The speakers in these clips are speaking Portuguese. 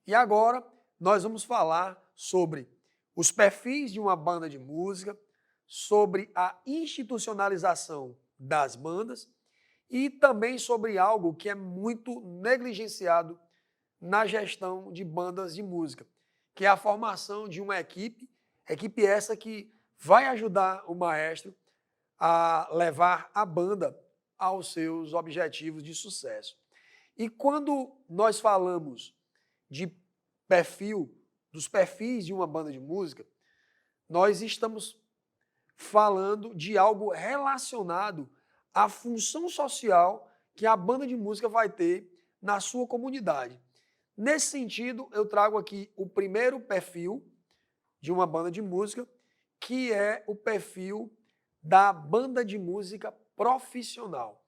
E agora nós vamos falar sobre os perfis de uma banda de música, sobre a institucionalização das bandas e também sobre algo que é muito negligenciado na gestão de bandas de música, que é a formação de uma equipe essa que vai ajudar o maestro a levar a banda aos seus objetivos de sucesso. E quando nós falamos de dos perfis de uma banda de música, nós estamos falando de algo relacionado à função social que a banda de música vai ter na sua comunidade. Nesse sentido, eu trago aqui o primeiro perfil de uma banda de música, que é o perfil da banda de música profissional.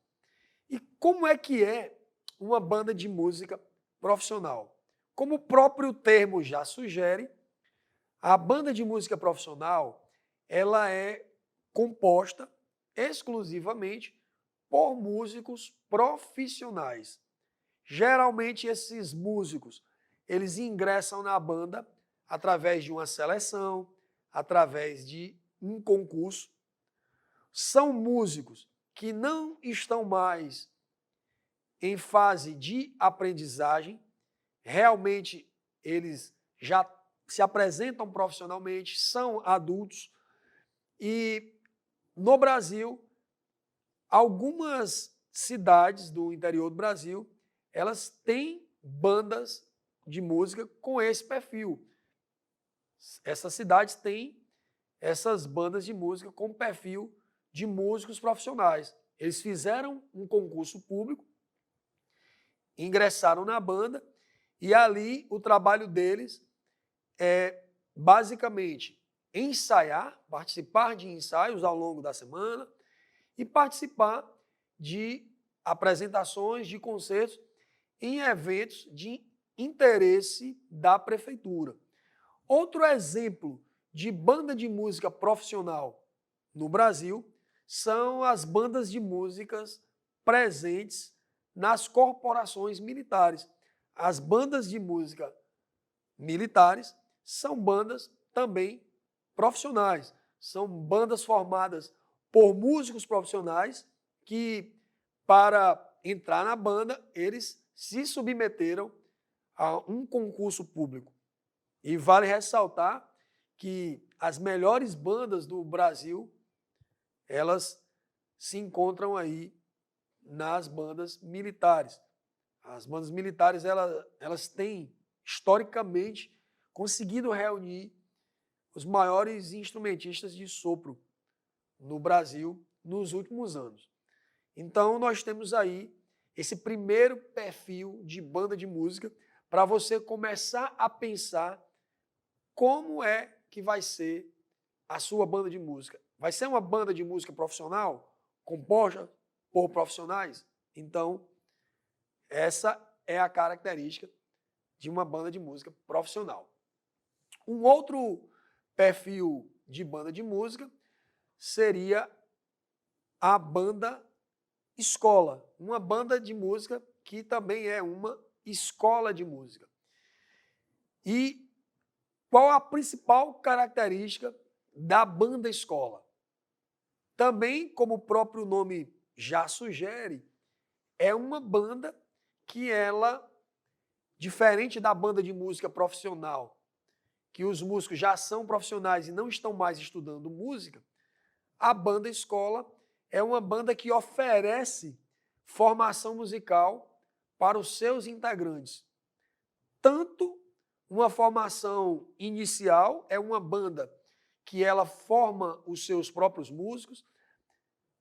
E como é que é uma banda de música profissional? Como o próprio termo já sugere, a banda de música profissional ela é composta exclusivamente por músicos profissionais. Geralmente esses músicos, eles ingressam na banda através de uma seleção, através de um concurso. São músicos que não estão mais em fase de aprendizagem, realmente eles já se apresentam profissionalmente, são adultos e no Brasil, algumas cidades do interior do Brasil, elas têm bandas de música com esse perfil. Essas cidades têm essas bandas de música com perfil de músicos profissionais. Eles fizeram um concurso público, ingressaram na banda e ali o trabalho deles é basicamente ensaiar, participar de ensaios ao longo da semana e participar de apresentações, de concertos em eventos de interesse da prefeitura. Outro exemplo de banda de música profissional no Brasil são as bandas de músicas presentes nas corporações militares. As bandas de música militares são bandas também profissionais. São bandas formadas por músicos profissionais que, para entrar na banda, eles se submeteram a um concurso público. E vale ressaltar que as melhores bandas do Brasil, elas se encontram aí nas bandas militares. As bandas militares, elas têm, historicamente, conseguido reunir os maiores instrumentistas de sopro no Brasil nos últimos anos. Então, nós temos aí esse primeiro perfil de banda de música para você começar a pensar como é que vai ser a sua banda de música. Vai ser uma banda de música profissional, composta por profissionais? Então, essa é a característica de uma banda de música profissional. Um outro perfil de banda de música seria a banda escola, uma banda de música que também é uma escola de música. E qual a principal característica da banda escola? Também, como o próprio nome já sugere, é uma banda que ela, diferente da banda de música profissional, que os músicos já são profissionais e não estão mais estudando música, a banda escola é uma banda que oferece formação musical para os seus integrantes. Tanto uma formação inicial, é uma banda que ela forma os seus próprios músicos,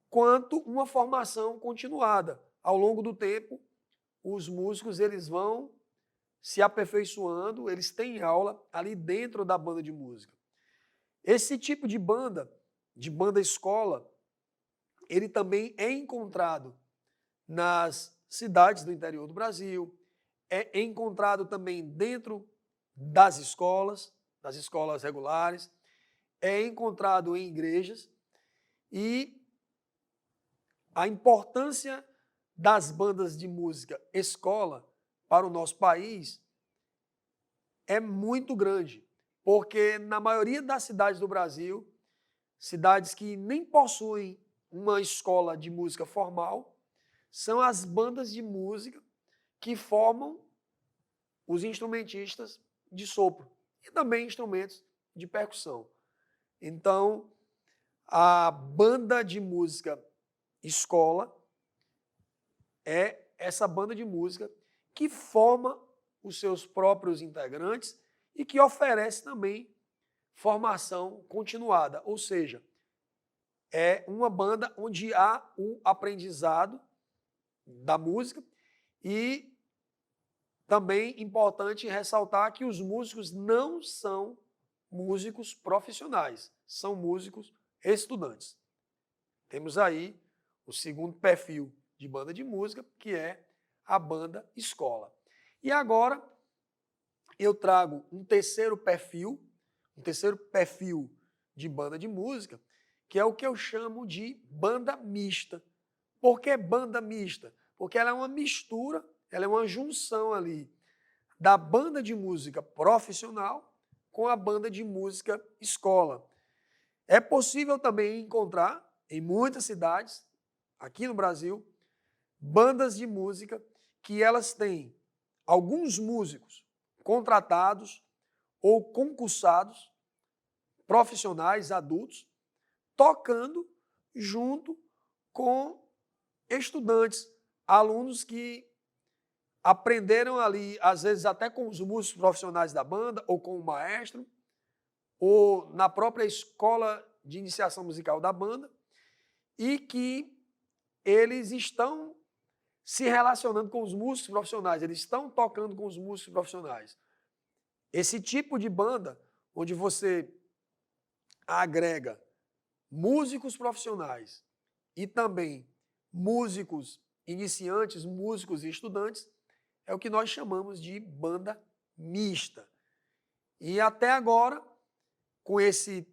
quanto uma formação continuada. Ao longo do tempo, os músicos eles vão se aperfeiçoando, eles têm aula ali dentro da banda de música. Esse tipo de banda escola, ele também é encontrado nas cidades do interior do Brasil, é encontrado também dentro das escolas regulares, é encontrado em igrejas e a importância das bandas de música escola para o nosso país é muito grande, porque na maioria das cidades do Brasil, cidades que nem possuem uma escola de música formal, são as bandas de música que formam os instrumentistas de sopro e também instrumentos de percussão. Então, a banda de música escola é essa banda de música que forma os seus próprios integrantes e que oferece também formação continuada, ou seja, é uma banda onde há o aprendizado da música e também importante ressaltar que os músicos não são músicos profissionais, são músicos estudantes. Temos aí o segundo perfil de banda de música, que é a banda escola. E agora eu trago um terceiro perfil de banda de música, que é o que eu chamo de banda mista. Por que banda mista? Porque ela é uma mistura, ela é uma junção ali da banda de música profissional com a banda de música escola. É possível também encontrar em muitas cidades, aqui no Brasil, bandas de música que elas têm alguns músicos contratados ou concursados, profissionais, adultos, tocando junto com estudantes, alunos que aprenderam ali, às vezes até com os músicos profissionais da banda, ou com o maestro, ou na própria escola de iniciação musical da banda, e que eles estão se relacionando com os músicos profissionais, eles estão tocando com os músicos profissionais. Esse tipo de banda, onde você agrega músicos profissionais e também músicos iniciantes, músicos e estudantes, é o que nós chamamos de banda mista. E até agora, com esse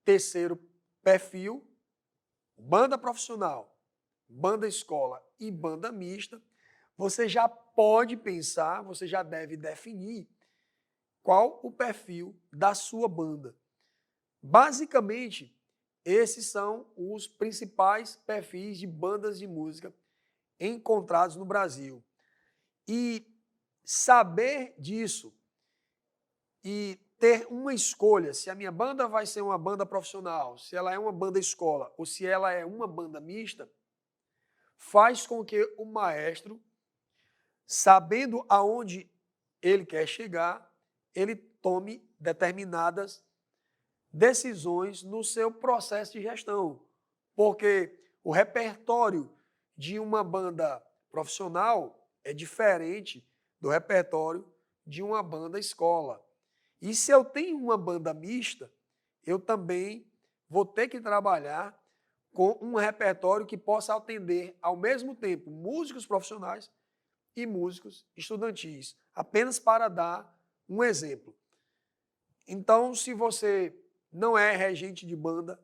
terceiro perfil, banda profissional, banda escola e banda mista, você já pode pensar, você já deve definir qual o perfil da sua banda. Basicamente, esses são os principais perfis de bandas de música encontrados no Brasil. E saber disso e ter uma escolha, se a minha banda vai ser uma banda profissional, se ela é uma banda escola ou se ela é uma banda mista, faz com que o maestro, sabendo aonde ele quer chegar, ele tome determinadas decisões no seu processo de gestão. Porque o repertório de uma banda profissional é diferente do repertório de uma banda escola. E se eu tenho uma banda mista, eu também vou ter que trabalhar com um repertório que possa atender ao mesmo tempo músicos profissionais e músicos estudantis, apenas para dar um exemplo. Então, se você não é regente de banda,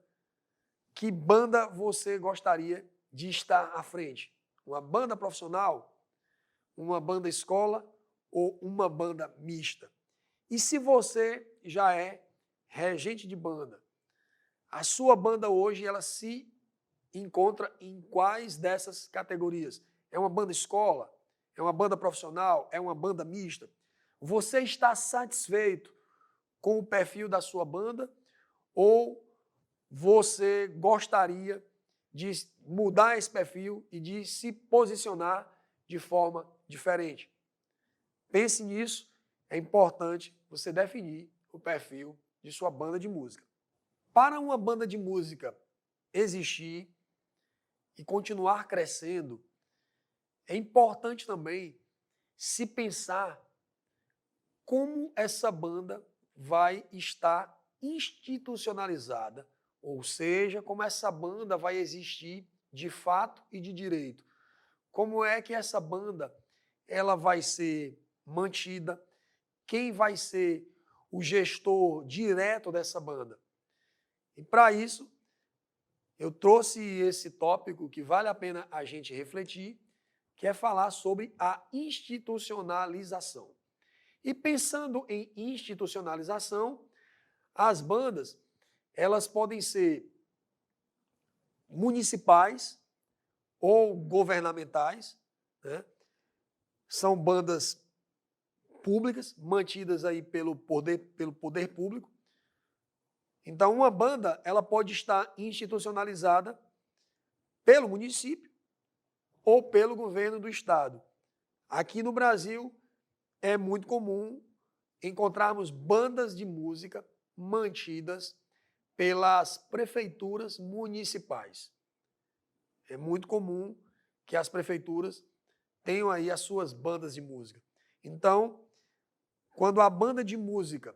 que banda você gostaria de estar à frente? Uma banda profissional, uma banda escola ou uma banda mista? E se você já é regente de banda, a sua banda hoje ela se encontra em quais dessas categorias? É uma banda escola? É uma banda profissional? É uma banda mista? Você está satisfeito com o perfil da sua banda ou você gostaria de mudar esse perfil e de se posicionar de forma diferente? Pense nisso, é importante você definir o perfil de sua banda de música. Para uma banda de música existir e continuar crescendo, é importante também se pensar como essa banda vai estar institucionalizada, ou seja, como essa banda vai existir de fato e de direito. Como é que essa banda ela vai ser mantida? Quem vai ser o gestor direto dessa banda? E para isso, eu trouxe esse tópico que vale a pena a gente refletir, que é falar sobre a institucionalização. E pensando em institucionalização, as bandas, elas podem ser municipais ou governamentais, né? São bandas públicas, mantidas aí pelo poder público. Então, uma banda, ela pode estar institucionalizada pelo município ou pelo governo do estado. Aqui no Brasil, é muito comum encontrarmos bandas de música mantidas pelas prefeituras municipais. É muito comum que as prefeituras tenham aí as suas bandas de música. Então, quando a banda de música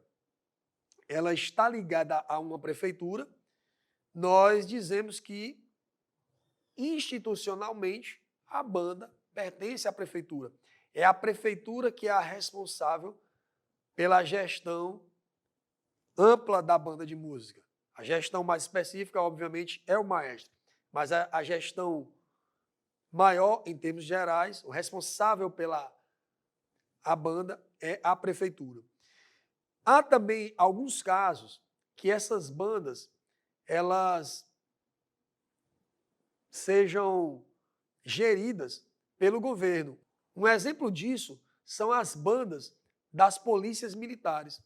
ela está ligada a uma prefeitura, nós dizemos que institucionalmente a banda pertence à prefeitura. É a prefeitura que é a responsável pela gestão ampla da banda de música. A gestão mais específica, obviamente, é o maestro, mas a gestão maior, em termos gerais, o responsável pela a banda é a prefeitura. Há também alguns casos que essas bandas elas sejam geridas pelo governo. Um exemplo disso são as bandas das polícias militares.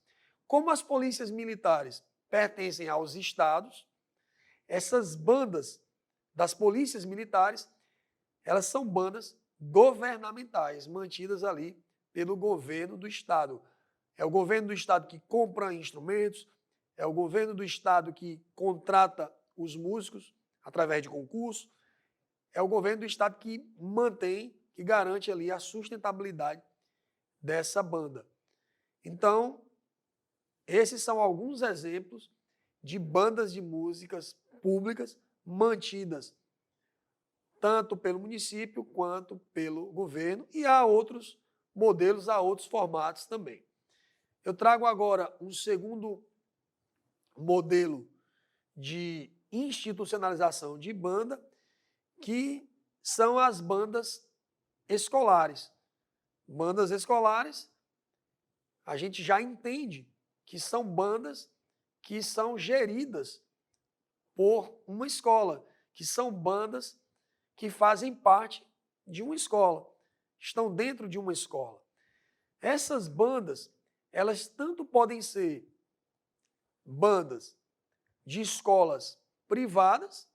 Como as polícias militares pertencem aos estados, essas bandas das polícias militares, elas são bandas governamentais, mantidas ali pelo governo do estado. É o governo do estado que compra instrumentos, é o governo do estado que contrata os músicos através de concurso, é o governo do estado que mantém, que garante ali a sustentabilidade dessa banda. Então, esses são alguns exemplos de bandas de músicas públicas mantidas tanto pelo município quanto pelo governo, e há outros modelos, há outros formatos também. Eu trago agora um segundo modelo de institucionalização de banda, que são as bandas escolares. Bandas escolares, a gente já entende que são bandas que são geridas por uma escola, que são bandas que fazem parte de uma escola, estão dentro de uma escola. Essas bandas, elas tanto podem ser bandas de escolas privadas,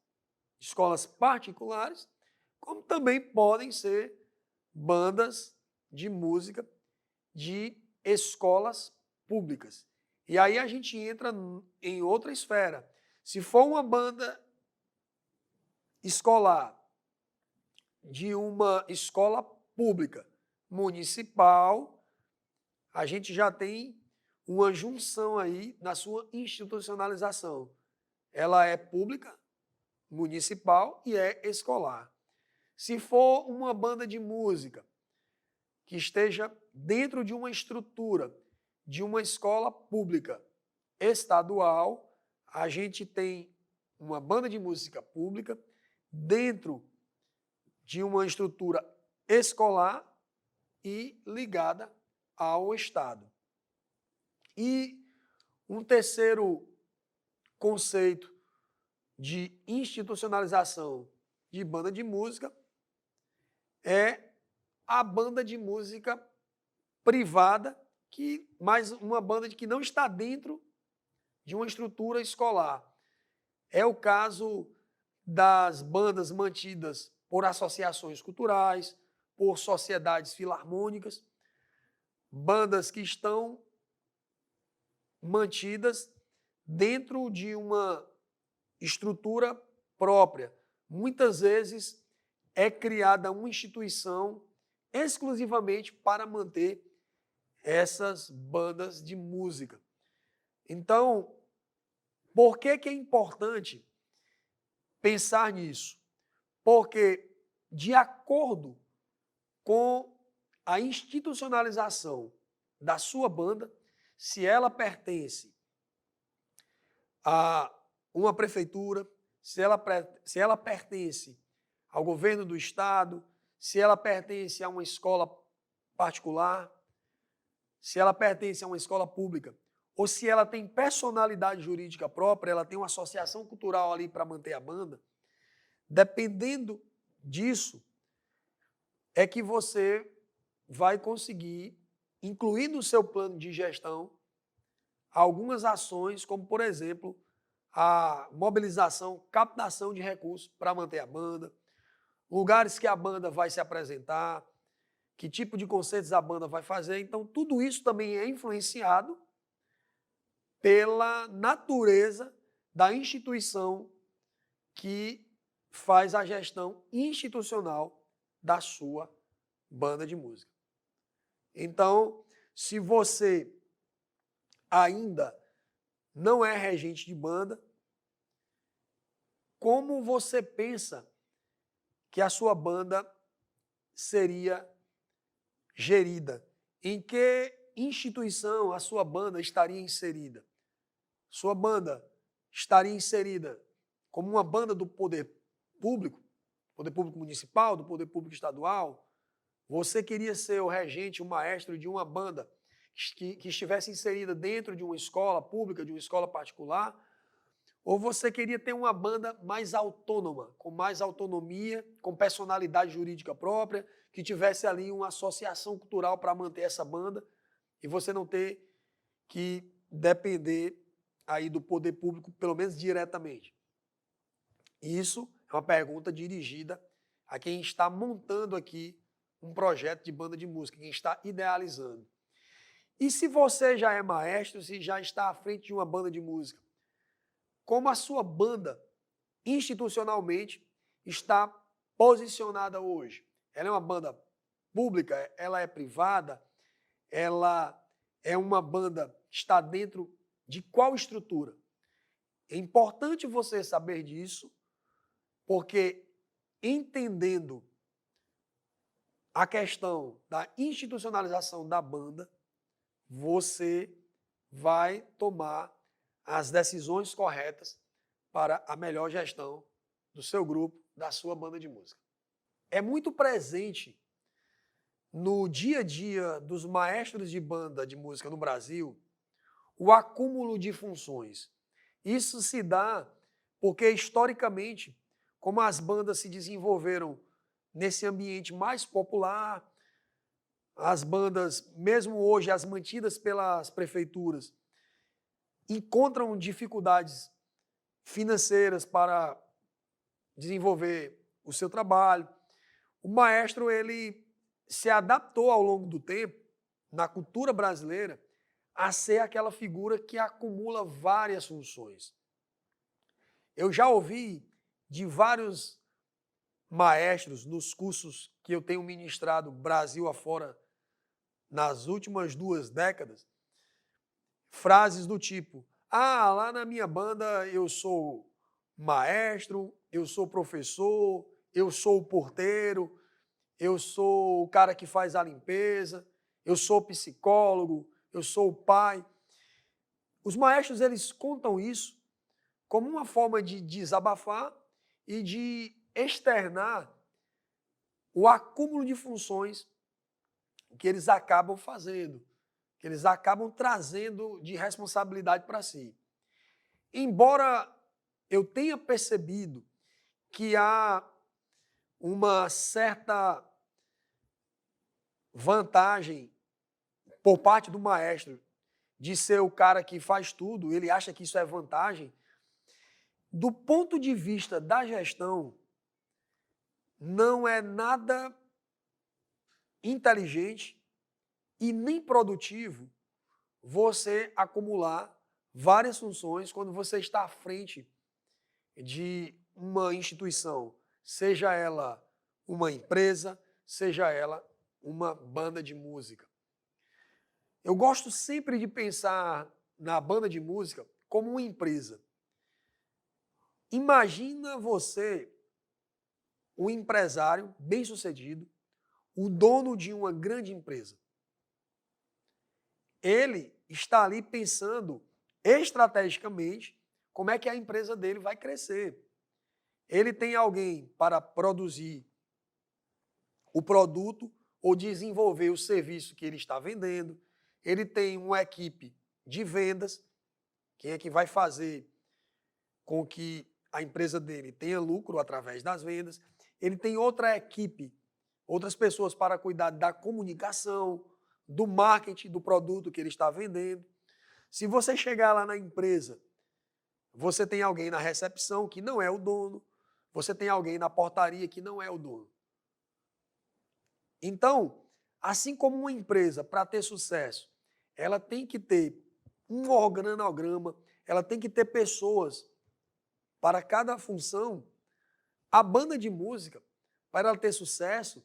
escolas particulares, como também podem ser bandas de música de escolas públicas. E aí a gente entra em outra esfera. Se for uma banda escolar de uma escola pública municipal, a gente já tem uma junção aí na sua institucionalização. Ela é pública, municipal e é escolar. Se for uma banda de música que esteja dentro de uma estrutura de uma escola pública estadual, a gente tem uma banda de música pública dentro de uma estrutura escolar e ligada ao Estado. E um terceiro conceito de institucionalização de banda de música é a banda de música privada, mais uma banda que não está dentro de uma estrutura escolar. É o caso das bandas mantidas por associações culturais, por sociedades filarmônicas, bandas que estão mantidas dentro de uma estrutura própria. Muitas vezes é criada uma instituição exclusivamente para manter essas bandas de música. Então, por que é importante pensar nisso? Porque, de acordo com a institucionalização da sua banda, se ela pertence a uma prefeitura, se ela pertence ao governo do estado, se ela pertence a uma escola particular, se ela pertence a uma escola pública, ou se ela tem personalidade jurídica própria, ela tem uma associação cultural ali para manter a banda, dependendo disso, é que você vai conseguir incluir no seu plano de gestão algumas ações, como, por exemplo, a mobilização, captação de recursos para manter a banda, lugares que a banda vai se apresentar, que tipo de concertos a banda vai fazer. Então, tudo isso também é influenciado pela natureza da instituição que faz a gestão institucional da sua banda de música. Então, se você ainda não é regente de banda, como você pensa que a sua banda seria gerida? Em que instituição a sua banda estaria inserida? Sua banda estaria inserida como uma banda do poder público municipal, do poder público estadual? Você queria ser o regente, o maestro de uma banda que estivesse inserida dentro de uma escola pública, de uma escola particular? Ou você queria ter uma banda mais autônoma, com mais autonomia, com personalidade jurídica própria, que tivesse ali uma associação cultural para manter essa banda e você não ter que depender aí do poder público, pelo menos diretamente? Isso é uma pergunta dirigida a quem está montando aqui um projeto de banda de música, quem está idealizando. E se você já é maestro, se já está à frente de uma banda de música, como a sua banda institucionalmente está posicionada hoje? Ela é uma banda pública? Ela é privada? Ela é uma banda que está dentro de qual estrutura? É importante você saber disso, porque entendendo a questão da institucionalização da banda, você vai tomar as decisões corretas para a melhor gestão do seu grupo, da sua banda de música. É muito presente no dia a dia dos maestros de banda de música no Brasil o acúmulo de funções. Isso se dá porque, historicamente, como as bandas se desenvolveram nesse ambiente mais popular, as bandas, mesmo hoje as mantidas pelas prefeituras, encontram dificuldades financeiras para desenvolver o seu trabalho. O maestro, ele se adaptou ao longo do tempo, na cultura brasileira, a ser aquela figura que acumula várias funções. Eu já ouvi de vários maestros nos cursos que eu tenho ministrado Brasil afora nas últimas 2 décadas, frases do tipo: ah, lá na minha banda eu sou maestro, eu sou professor, eu sou o porteiro, eu sou o cara que faz a limpeza, eu sou psicólogo, eu sou o pai. Os maestros, eles contam isso como uma forma de desabafar e de externar o acúmulo de funções que eles acabam fazendo, que eles acabam trazendo de responsabilidade para si. Embora eu tenha percebido que há uma certa vantagem por parte do maestro de ser o cara que faz tudo, ele acha que isso é vantagem, do ponto de vista da gestão, não é nada inteligente e nem produtivo você acumular várias funções quando você está à frente de uma instituição, seja ela uma empresa, seja ela uma banda de música. Eu gosto sempre de pensar na banda de música como uma empresa. Imagina você, um empresário bem-sucedido, o dono de uma grande empresa. Ele está ali pensando estrategicamente como é que a empresa dele vai crescer. ele tem alguém para produzir o produto ou desenvolver o serviço que ele está vendendo, ele tem uma equipe de vendas, quem é que vai fazer com que a empresa dele tenha lucro através das vendas, ele tem outra equipe, outras pessoas para cuidar da comunicação, do marketing do produto que ele está vendendo. Se você chegar lá na empresa, você tem alguém na recepção que não é o dono, você tem alguém na portaria que não é o dono. Então, assim como uma empresa, para ter sucesso, ela tem que ter um organograma, ela tem que ter pessoas para cada função. A banda de música, para ela ter sucesso,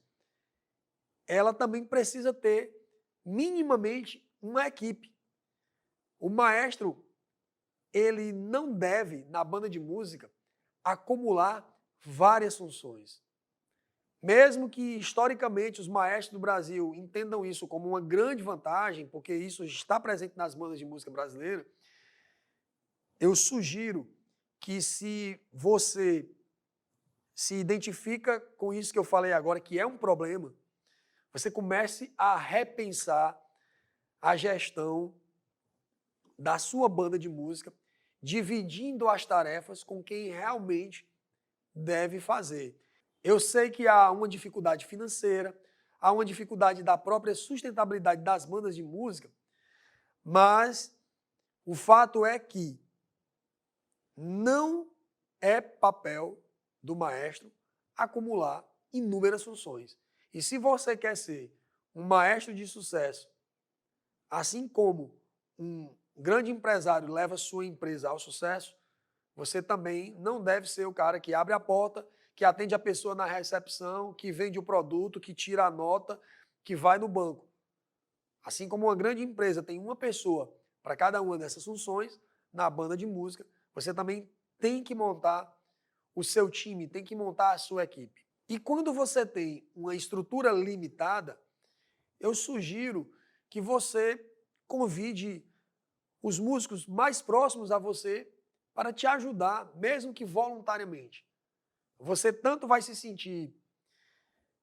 ela também precisa ter minimamente uma equipe. O maestro, ele não deve, na banda de música, acumular várias funções. Mesmo que, historicamente, os maestros do Brasil entendam isso como uma grande vantagem, porque isso está presente nas bandas de música brasileira, eu sugiro que, se você se identifica com isso que eu falei agora, que é um problema, você comece a repensar a gestão da sua banda de música, dividindo as tarefas com quem realmente deve fazer. Eu sei que há uma dificuldade financeira, há uma dificuldade da própria sustentabilidade das bandas de música, mas o fato é que não é papel do maestro acumular inúmeras funções. E se você quer ser um maestro de sucesso, assim como um grande empresário leva sua empresa ao sucesso, você também não deve ser o cara que abre a porta, que atende a pessoa na recepção, que vende o produto, que tira a nota, que vai no banco. Assim como uma grande empresa tem uma pessoa para cada uma dessas funções, na banda de música, você também tem que montar o seu time, tem que montar a sua equipe. E quando você tem uma estrutura limitada, eu sugiro que você convide os músicos mais próximos a você para te ajudar, mesmo que voluntariamente. Você tanto vai se sentir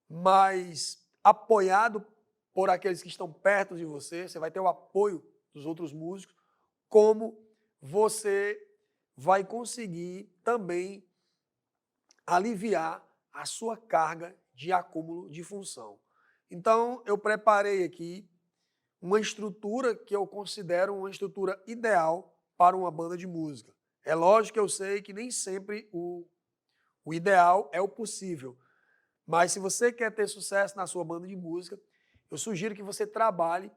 mais apoiado por aqueles que estão perto de você, você vai ter o apoio dos outros músicos, como você vai conseguir também aliviar a sua carga de acúmulo de função. Então, eu preparei aqui uma estrutura que eu considero uma estrutura ideal para uma banda de música. É lógico que eu sei que nem sempre o ideal é o possível, mas se você quer ter sucesso na sua banda de música, eu sugiro que você trabalhe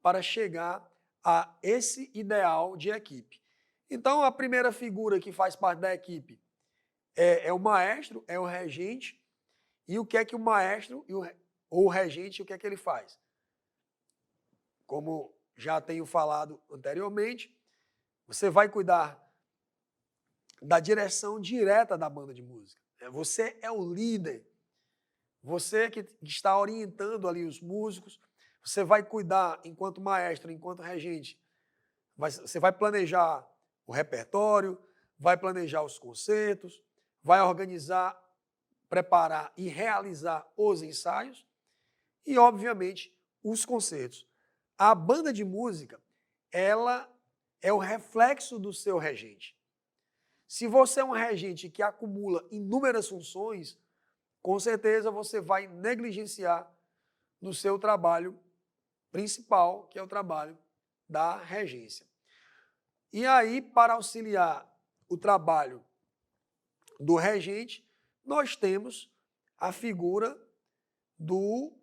para chegar a esse ideal de equipe. Então, a primeira figura que faz parte da equipe é o maestro, é o regente. E o que é que o maestro ou o regente, o que é que ele faz? Como já tenho falado anteriormente, você vai cuidar da direção direta da banda de música. Você é o líder. Você que está orientando ali os músicos. Você vai cuidar, enquanto maestro, enquanto regente, você vai planejar o repertório, vai planejar os concertos, vai organizar, preparar e realizar os ensaios e, obviamente, os concertos. A banda de música, ela é o reflexo do seu regente. Se você é um regente que acumula inúmeras funções, com certeza você vai negligenciar no seu trabalho principal, que é o trabalho da regência. E aí, para auxiliar o trabalho do regente, nós temos a figura do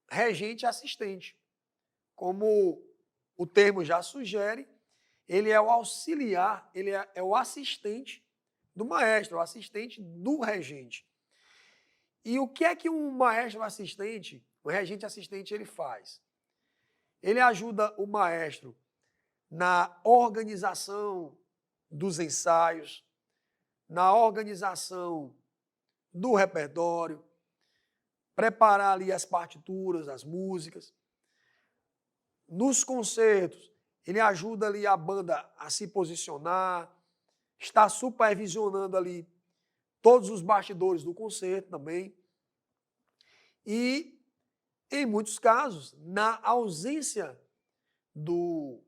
regente assistente. Como o termo já sugere, ele é o auxiliar, ele é o assistente do maestro, o assistente do regente. E o que é que um maestro assistente, o regente assistente, ele faz? Ele ajuda o maestro na organização dos ensaios, na organização do repertório, preparar ali as partituras, as músicas. Nos concertos, ele ajuda ali a banda a se posicionar, está supervisionando ali todos os bastidores do concerto também. E, em muitos casos, na ausência do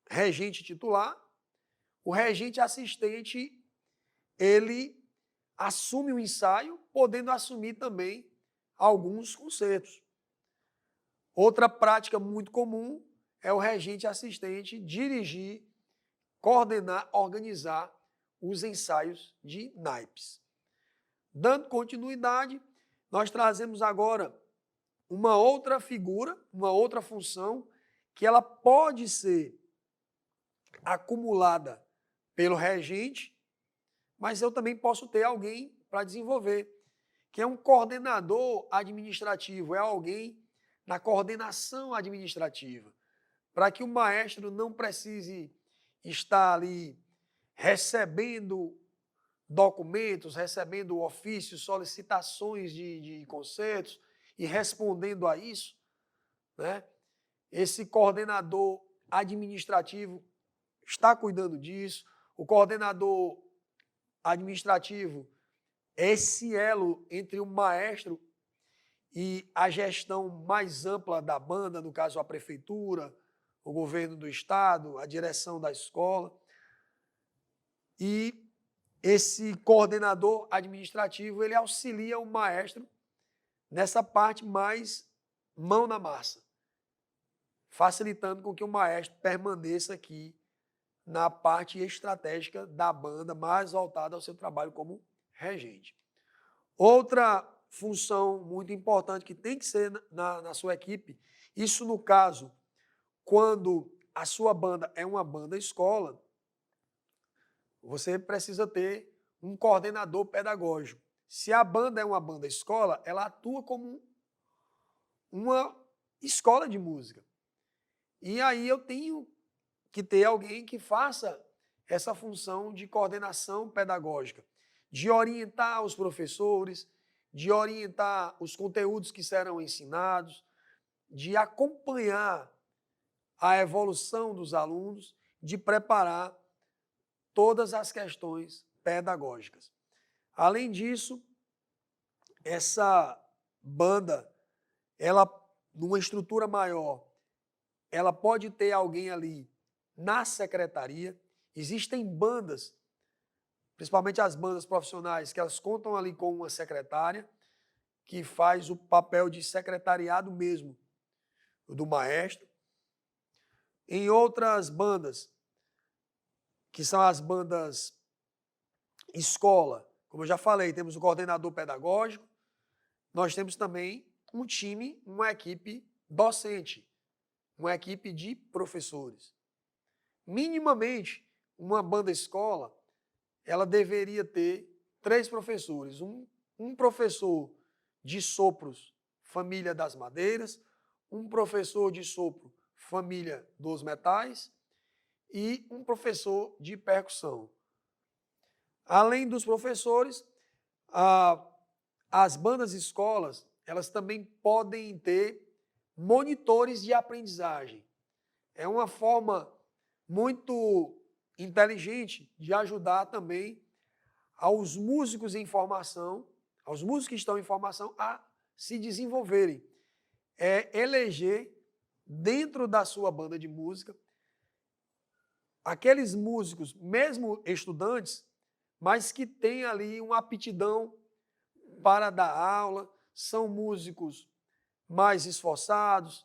regente titular, o regente assistente, ele assume o ensaio, podendo assumir também alguns concertos. Outra prática muito comum é o regente assistente dirigir, coordenar, organizar os ensaios de naipes. Dando continuidade, nós trazemos agora uma outra figura, uma outra função, que ela pode ser acumulada pelo regente, mas eu também posso ter alguém para desenvolver, que é um coordenador administrativo, é alguém na coordenação administrativa, para que o maestro não precise estar ali recebendo documentos, recebendo ofícios, solicitações de concertos e respondendo a isso, né? Esse coordenador administrativo está cuidando disso. O coordenador administrativo é esse elo entre o maestro e a gestão mais ampla da banda, no caso a prefeitura, o governo do estado, a direção da escola. E esse coordenador administrativo, ele auxilia o maestro nessa parte mais mão na massa, facilitando com que o maestro permaneça aqui na parte estratégica da banda, mais voltada ao seu trabalho como regente. Outra função muito importante que tem que ser na sua equipe, isso no caso, quando a sua banda é uma banda escola, você precisa ter um coordenador pedagógico. Se a banda é uma banda escola, ela atua como uma escola de música. E aí eu tenho que ter alguém que faça essa função de coordenação pedagógica, de orientar os professores, de orientar os conteúdos que serão ensinados, de acompanhar a evolução dos alunos, de preparar todas as questões pedagógicas. Além disso, essa banda, ela, numa estrutura maior, ela pode ter alguém ali na secretaria. Existem bandas, principalmente as bandas profissionais, que elas contam ali com uma secretária, que faz o papel de secretariado mesmo do maestro. Em outras bandas, que são as bandas escola, como eu já falei, temos o coordenador pedagógico, nós temos também um time, uma equipe docente, uma equipe de professores. Minimamente, uma banda escola, ela deveria ter 3 professores, um professor de sopros, família das madeiras, um professor de sopro, família dos metais, e um professor de percussão. Além dos professores, as bandas escolas, elas também podem ter monitores de aprendizagem. É uma forma muito inteligente de ajudar também aos músicos em formação, aos músicos que estão em formação, a se desenvolverem. É eleger dentro da sua banda de música aqueles músicos, mesmo estudantes, mas que têm ali uma aptidão para dar aula, são músicos mais esforçados,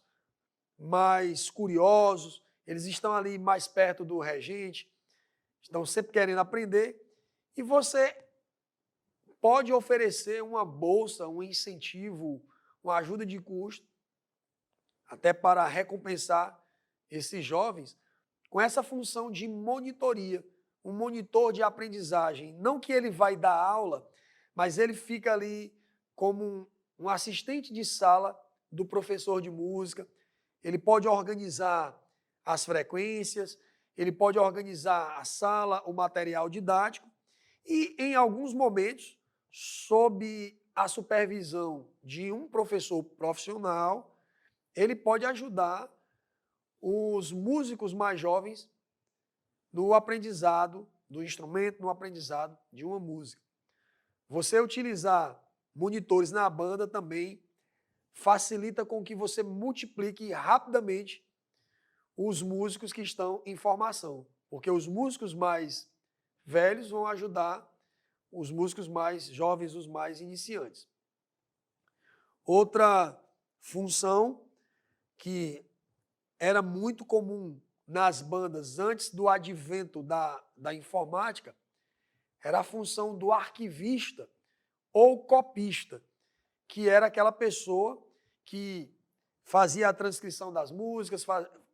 mais curiosos, eles estão ali mais perto do regente, estão sempre querendo aprender, e você pode oferecer uma bolsa, um incentivo, uma ajuda de custo, até para recompensar esses jovens, com essa função de monitoria, um monitor de aprendizagem. Não que ele vai dar aula, mas ele fica ali como um assistente de sala do professor de música. Ele pode organizar as frequências, ele pode organizar a sala, o material didático e, em alguns momentos, sob a supervisão de um professor profissional, ele pode ajudar os músicos mais jovens no aprendizado do instrumento, no aprendizado de uma música. você utilizar monitores na banda também facilita com que você multiplique rapidamente os músicos que estão em formação, porque os músicos mais velhos vão ajudar os músicos mais jovens, os mais iniciantes. Outra função que era muito comum nas bandas antes do advento da informática era a função do arquivista ou copista, que era aquela pessoa que fazia a transcrição das músicas,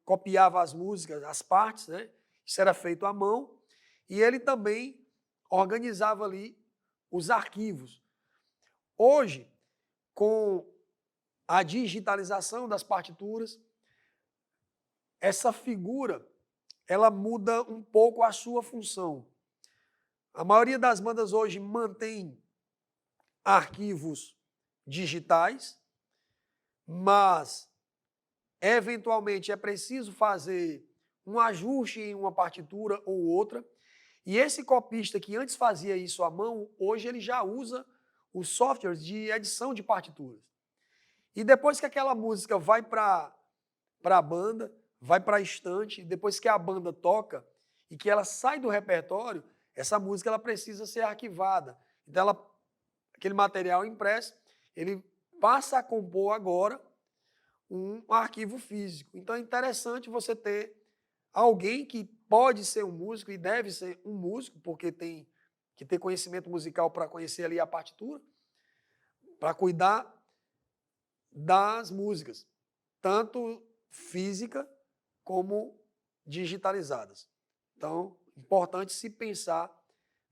copiava as músicas, as partes, né? Isso era feito à mão, e ele também organizava ali os arquivos. Hoje, com a digitalização das partituras, essa figura ela muda um pouco a sua função. A maioria das bandas hoje mantém arquivos digitais, mas eventualmente é preciso fazer um ajuste em uma partitura ou outra, e esse copista que antes fazia isso à mão, hoje ele já usa os softwares de edição de partituras. E depois que aquela música vai para a banda, vai para a estante, depois que a banda toca e que ela sai do repertório, essa música ela precisa ser arquivada. Então, aquele material impresso, ele passa a compor agora um arquivo físico. Então, é interessante você ter alguém que pode ser um músico e deve ser um músico, porque tem que ter conhecimento musical para conhecer ali a partitura, para cuidar das músicas, tanto física como digitalizadas. Então, importante se pensar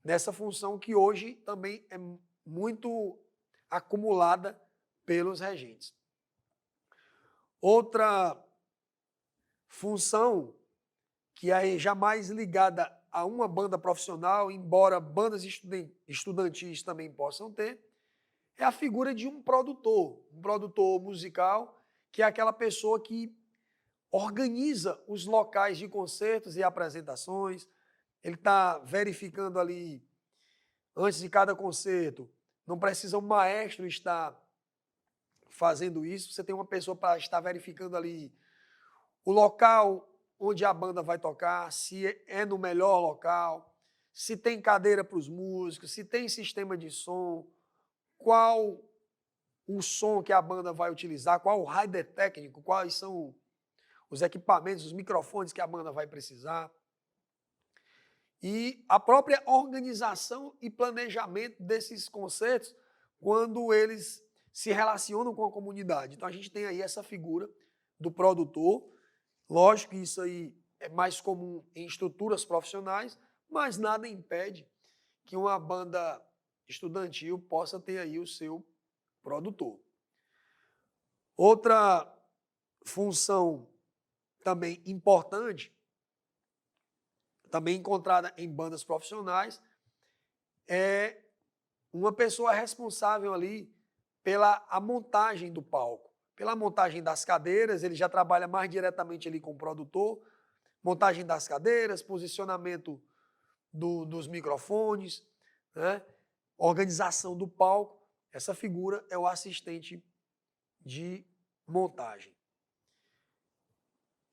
nessa função que hoje também é muito acumulada pelos regentes. Outra função que é jamais ligada a uma banda profissional, embora bandas estudantis também possam ter, é a figura de um produtor musical, que é aquela pessoa que organiza os locais de concertos e apresentações. Ele está verificando ali, antes de cada concerto, não precisa um maestro estar fazendo isso, você tem uma pessoa para estar verificando ali o local onde a banda vai tocar, se é no melhor local, se tem cadeira para os músicos, se tem sistema de som, qual o som que a banda vai utilizar, qual o rider técnico, quais são os equipamentos, os microfones que a banda vai precisar. E a própria organização e planejamento desses concertos quando eles se relacionam com a comunidade. Então a gente tem aí essa figura do produtor. Lógico que isso aí é mais comum em estruturas profissionais, mas nada impede que uma banda estudantil possa ter aí o seu produtor. Outra função também importante, também encontrada em bandas profissionais, é uma pessoa responsável ali pela a montagem do palco, pela montagem das cadeiras, ele já trabalha mais diretamente ali com o produtor, montagem das cadeiras, posicionamento dos microfones, né? Organização do palco. Essa figura é o assistente de montagem.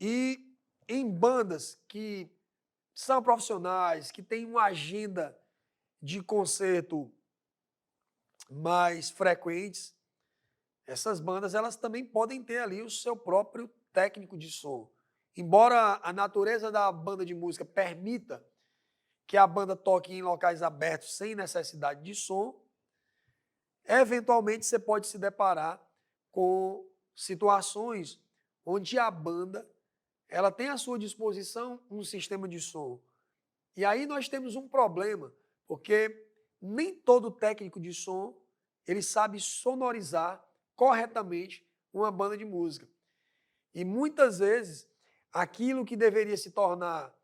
E em bandas que são profissionais, que têm uma agenda de concerto mais frequentes, essas bandas elas também podem ter ali o seu próprio técnico de som. Embora a natureza da banda de música permita que a banda toque em locais abertos sem necessidade de som, eventualmente você pode se deparar com situações onde a banda ela tem à sua disposição um sistema de som. E aí nós temos um problema, porque nem todo técnico de som ele sabe sonorizar corretamente uma banda de música. E muitas vezes aquilo que deveria se tornar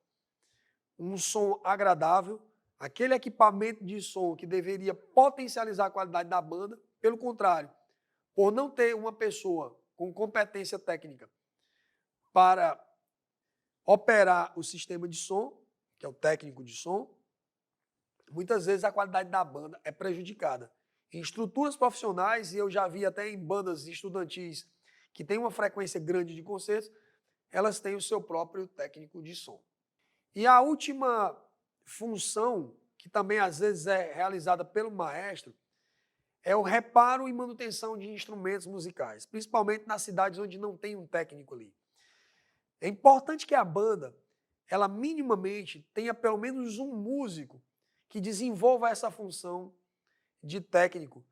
um som agradável, aquele equipamento de som que deveria potencializar a qualidade da banda, pelo contrário, por não ter uma pessoa com competência técnica para operar o sistema de som, que é o técnico de som, muitas vezes a qualidade da banda é prejudicada. Em estruturas profissionais, e eu já vi até em bandas estudantis que têm uma frequência grande de concertos, elas têm o seu próprio técnico de som. E a última função, que também às vezes é realizada pelo maestro, é o reparo e manutenção de instrumentos musicais, principalmente nas cidades onde não tem um técnico ali. É importante que a banda, ela minimamente tenha pelo menos um músico que desenvolva essa função de técnico,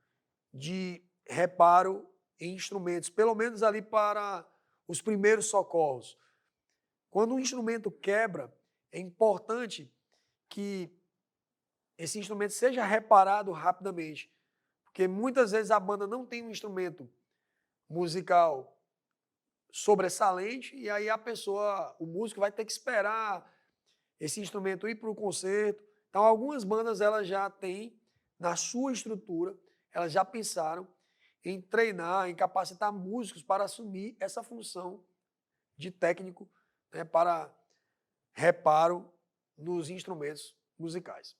de reparo em instrumentos, pelo menos ali para os primeiros socorros. Quando um instrumento quebra, é importante que esse instrumento seja reparado rapidamente, porque muitas vezes a banda não tem um instrumento musical sobressalente e aí a pessoa, o músico vai ter que esperar esse instrumento ir para o concerto. Então, algumas bandas elas já têm na sua estrutura, elas já pensaram em treinar, em capacitar músicos para assumir essa função de técnico, né, para reparo nos instrumentos musicais.